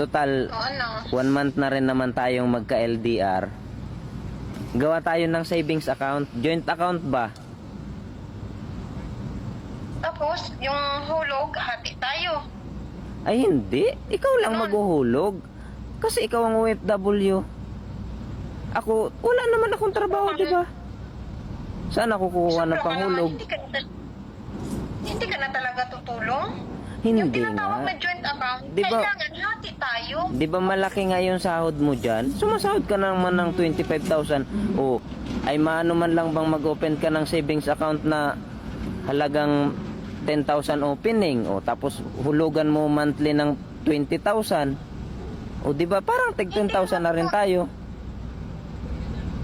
Total, O ano? 1 month na rin naman tayong magka-LDR. Gawa tayo ng savings account. Joint account ba? Tapos, yung hulog, hati tayo. Ay hindi. Ikaw lang Ganon. maghuhulog. Kasi ikaw ang OFW. Ako, wala naman akong trabaho, di ba? Saan ako kukuha ng Siyempre, panghulog? Hindi ka na talaga tutulong. Yung Hindi tinatawag na nga. joint account, Di ba- kailangan hati tayo. Di ba malaki nga yung sahod mo dyan? Sumasahod ka naman ng 25,000. O, ay maano man lang bang mag-open ka ng savings account na halagang 10,000 opening. O, tapos hulugan mo monthly ng 20,000. O, di ba parang tig 10,000 na rin tayo.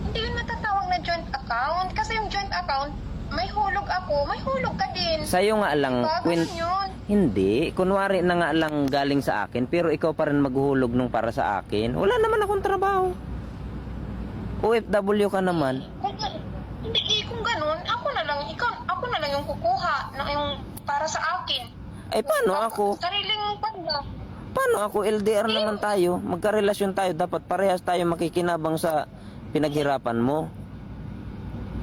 Hindi yun matatawag na joint account. Kasi yung joint account, may hulog ako, may hulog ka din. Sa'yo nga lang, Diba? Ganun yun. hindi. Kunwari na nga lang galing sa akin, pero ikaw pa rin maghuhulog nung para sa akin. Wala naman akong trabaho. OFW ka naman. Kung ganun, ako na lang yung kukuha ng yung para sa akin. Ay, paano ako? Sariling panda. Paano ako? LDR naman tayo. Magkarelasyon tayo. Dapat parehas tayo makikinabang sa pinaghirapan mo.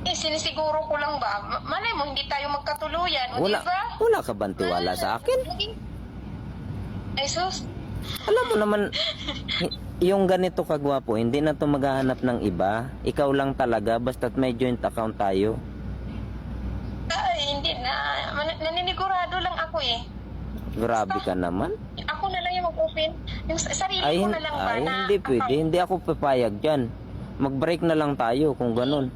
Sinisiguro ko lang ba? Malay mo, hindi tayo magkatuluyan. O, Wala, diba? wala ka bang tiwala sa akin? Ay, sus. Alam mo naman, yung ganito kagwapo, hindi na to maghahanap ng iba. Ikaw lang talaga, basta't may joint account tayo. Ay, hindi na. Naninigurado lang ako eh. Grabe ka naman. Ako na lang yung mag-open. Yung sarili ko na lang ba na hindi pwede. account. Hindi ako papayag dyan. Mag-break na lang tayo kung ganun.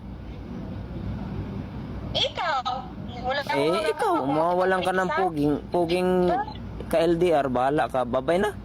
Ikaw. Wala Ikaw, mawawalan ka ng puging ka-LDR, bahala ka. Babay na.